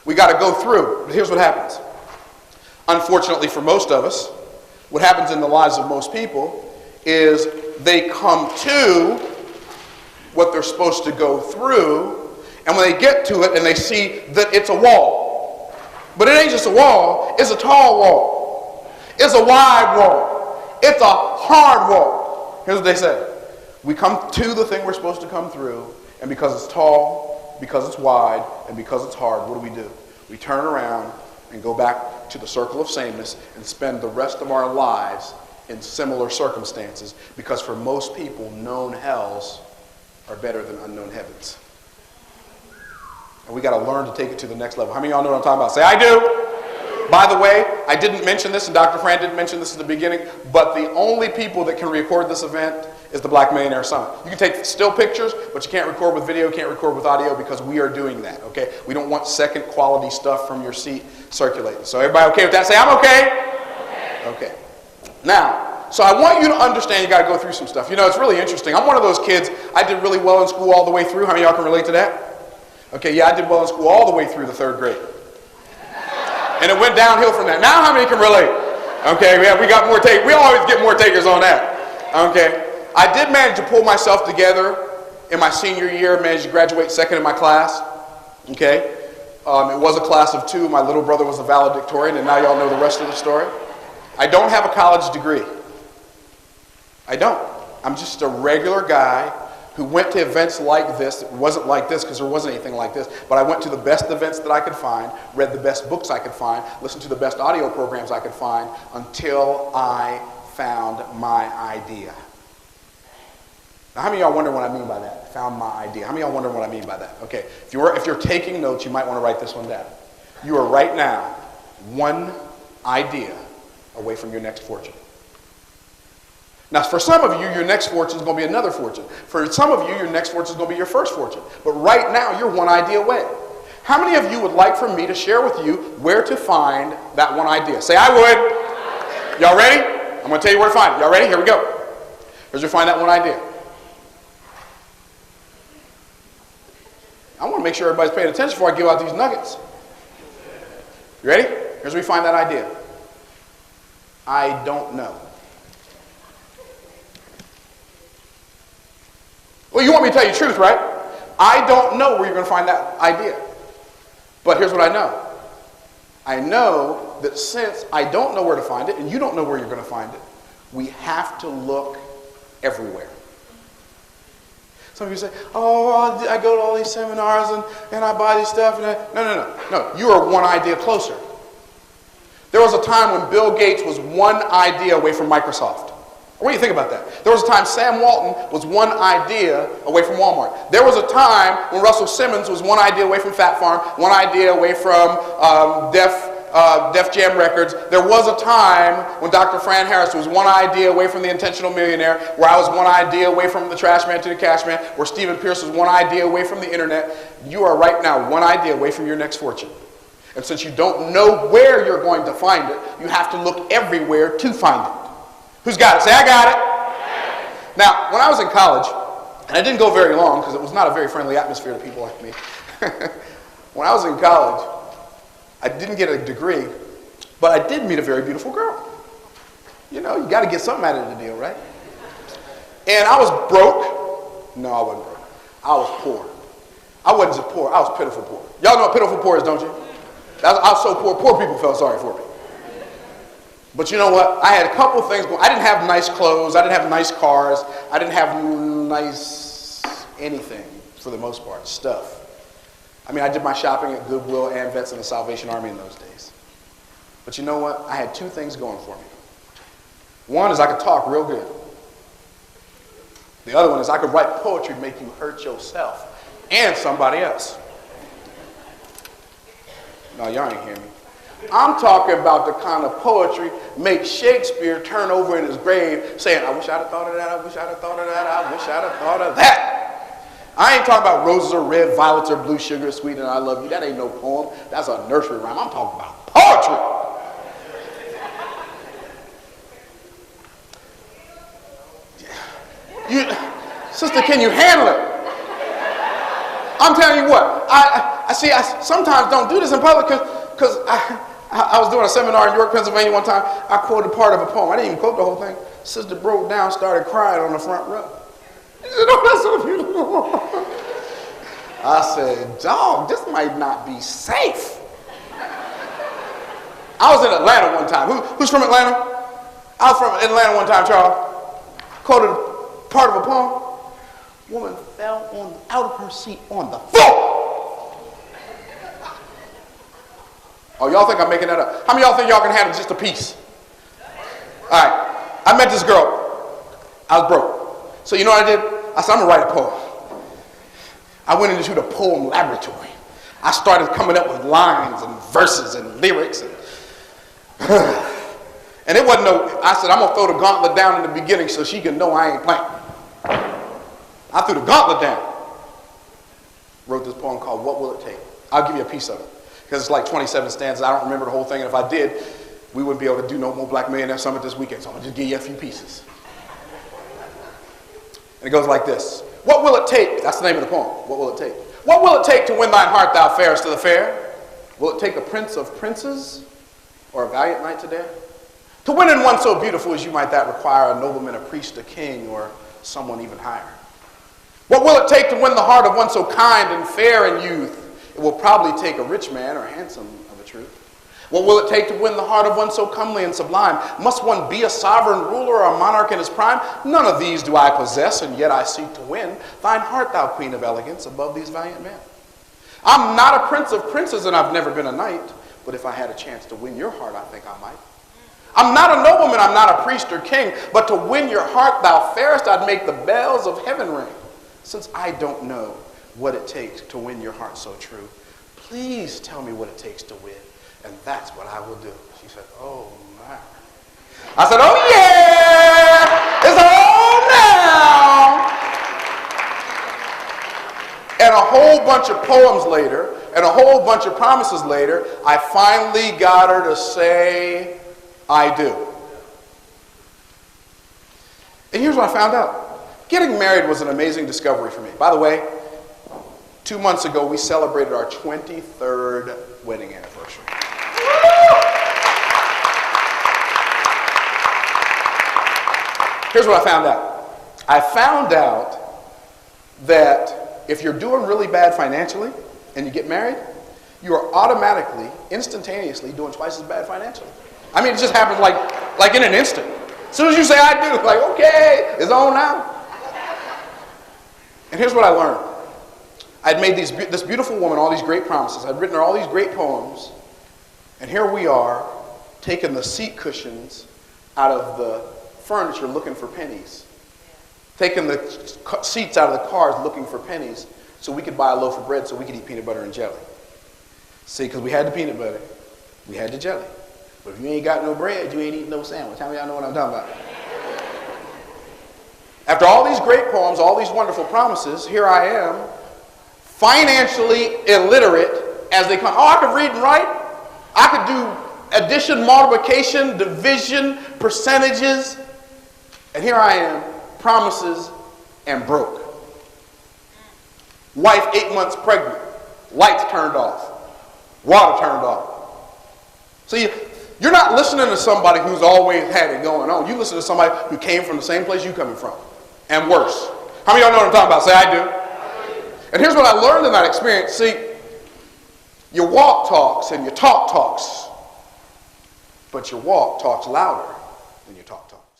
We got to go through. But here's what happens. Unfortunately for most of us, what happens in the lives of most people is they come to what they're supposed to go through, and when they get to it and they see that it's a wall. But it ain't just a wall, it's a tall wall. It's a wide wall. It's a hard wall. Here's what they say. We come to the thing we're supposed to come through, and because it's tall, because it's wide, and because it's hard, what do? We turn around and go back to the circle of sameness and spend the rest of our lives in similar circumstances, because for most people, known hells are better than unknown heavens. And we got to learn to take it to the next level. How many of y'all know what I'm talking about? Say, I do. By the way, I didn't mention this, and Dr. Fran didn't mention this at the beginning, but the only people that can record this event is the Black Millionaire Summit. You can take still pictures, but you can't record with video, can't record with audio, because we are doing that, okay? We don't want second quality stuff from your seat circulating. So everybody okay with that? Say, I'm okay. Okay. Now, so I want you to understand you got to go through some stuff. You know, it's really interesting. I'm one of those kids, I did really well in school all the way through. How many of y'all can relate to that? Okay, yeah, I did well in school all the way through the 3rd grade. And it went downhill from that. Now how many can relate? Okay, we got more takers. We always get more takers on that. Okay. I did manage to pull myself together in my senior year, managed to graduate 2nd in my class. Okay. It was a class of 2. My little brother was a valedictorian, and now y'all know the rest of the story. I don't have a college degree. I don't. I'm just a regular guy who went to events like this. It wasn't like this because there wasn't anything like this, but I went to the best events that I could find, read the best books I could find, listened to the best audio programs I could find until I found my idea. Now, how many of y'all wonder what I mean by that? Found my idea. How many of y'all wonder what I mean by that? Okay, if you're taking notes, you might want to write this one down. You are right now one idea away from your next fortune. Now, for some of you, your next fortune is going to be another fortune. For some of you, your next fortune is going to be your first fortune. But right now, you're one idea away. How many of you would like for me to share with you where to find that one idea? Say, I would. Y'all ready? I'm going to tell you where to find it. Y'all ready? Here we go. Here's where to find that one idea. I want to make sure everybody's paying attention before I give out these nuggets. You ready? Here's where we find that idea. I don't know. Well, you want me to tell you the truth, right? I don't know where you're going to find that idea. But here's what I know. I know that since I don't know where to find it, and you don't know where you're going to find it, we have to look everywhere. Some of you say, oh, I go to all these seminars and I buy these stuff. No. You are one idea closer. There was a time when Bill Gates was one idea away from Microsoft. What do you think about that? There was a time Sam Walton was one idea away from Walmart. There was a time when Russell Simmons was one idea away from Fat Farm, one idea away from Def Jam Records. There was a time when Dr. Fran Harris was one idea away from The Intentional Millionaire, where I was one idea away from The Trash Man to the Cash Man, where Stephen Pierce was one idea away from the internet. You are right now one idea away from your next fortune. And since you don't know where you're going to find it, you have to look everywhere to find it. Who's got it? Say, I got it. Now, when I was in college, and I didn't go very long because it was not a very friendly atmosphere to people like me. When I was in college, I didn't get a degree, but I did meet a very beautiful girl. You know, you got to get something out of the deal, right? And I was broke. No, I wasn't broke. I was poor. I wasn't just poor. I was pitiful poor. Y'all know what pitiful poor is, don't you? I was so poor, poor people felt sorry for me. But you know what? I had a couple things going. I didn't have nice clothes. I didn't have nice cars. I didn't have nice anything for the most part, stuff. I mean, I did my shopping at Goodwill and Vets and the Salvation Army in those days. But you know what? I had two things going for me. One is I could talk real good. The other one is I could write poetry to make you hurt yourself and somebody else. No, y'all ain't hearing me. I'm talking about the kind of poetry make Shakespeare turn over in his grave saying, I wish I'd have thought of that, I wish I'd have thought of that, I wish I'd have thought of that. I ain't talking about roses are red, violets are blue, sugar is sweet, and I love you. That ain't no poem. That's a nursery rhyme. I'm talking about poetry. Sister, can you handle it? I'm telling you what, I sometimes don't do this in public because I was doing a seminar in York, Pennsylvania one time. I quoted part of a poem. I didn't even quote the whole thing. Sister broke down, started crying on the front row. She said, oh, that's so beautiful. I said, dog, this might not be safe. I was in Atlanta one time. Who's from Atlanta? I was from Atlanta one time, Charles. Quoted part of a poem. Woman fell out of her seat on the floor. Oh, y'all think I'm making that up? How many of y'all think y'all can handle just a piece? All right. I met this girl. I was broke. So you know what I did? I said, I'm going to write a poem. I went into the poem laboratory. I started coming up with lines and verses and lyrics. And it wasn't I said, I'm going to throw the gauntlet down in the beginning so she can know I ain't playing. I threw the gauntlet down. Wrote this poem called What Will It Take? I'll give you a piece of it. Because it's like 27 stanzas. I don't remember the whole thing. And if I did, we wouldn't be able to do no more Black Millionaire Summit this weekend. So I'm going to just give you a few pieces. And it goes like this. What will it take? That's the name of the poem. What will it take? What will it take to win thine heart, thou fairest to the fair? Will it take a prince of princes or a valiant knight to dare? To win in one so beautiful as you might that require a nobleman, a priest, a king, or someone even higher. What will it take to win the heart of one so kind and fair in youth? It will probably take a rich man or handsome of a truth. What will it take to win the heart of one so comely and sublime? Must one be a sovereign ruler or a monarch in his prime? None of these do I possess, and yet I seek to win thine heart, thou queen of elegance, above these valiant men. I'm not a prince of princes, and I've never been a knight, but if I had a chance to win your heart, I think I might. I'm not a nobleman, I'm not a priest or king, but to win your heart, thou fairest, I'd make the bells of heaven ring. Since I don't know what it takes to win your heart so true, please tell me what it takes to win, and that's what I will do. She said, oh my. I said, oh yeah, it's on now. And a whole bunch of poems later, and a whole bunch of promises later, I finally got her to say, I do. And here's what I found out. Getting married was an amazing discovery for me. By the way, 2 months ago, we celebrated our 23rd wedding anniversary. Here's what I found out. I found out that if you're doing really bad financially and you get married, you are automatically, instantaneously doing twice as bad financially. I mean, it just happens like in an instant. As soon as you say I do, like, okay, it's on now. And here's what I learned. I'd made this beautiful woman all these great promises. I'd written her all these great poems. And here we are, taking the seat cushions out of the furniture looking for pennies. Taking the seats out of the cars looking for pennies so we could buy a loaf of bread so we could eat peanut butter and jelly. See, because we had the peanut butter, we had the jelly. But if you ain't got no bread, you ain't eating no sandwich. How many of y'all know what I'm talking about? After all these great poems, all these wonderful promises, here I am, financially illiterate as they come. Oh, I could read and write. I could do addition, multiplication, division, percentages. And here I am, promises and broke. Wife 8 months pregnant. Lights turned off. Water turned off. See, you're not listening to somebody who's always had it going on. You listen to somebody who came from the same place you're coming from. And worse. How many of y'all know what I'm talking about? Say, I do. And here's what I learned in that experience. See, your walk talks and your talk talks. But your walk talks louder than your talk talks.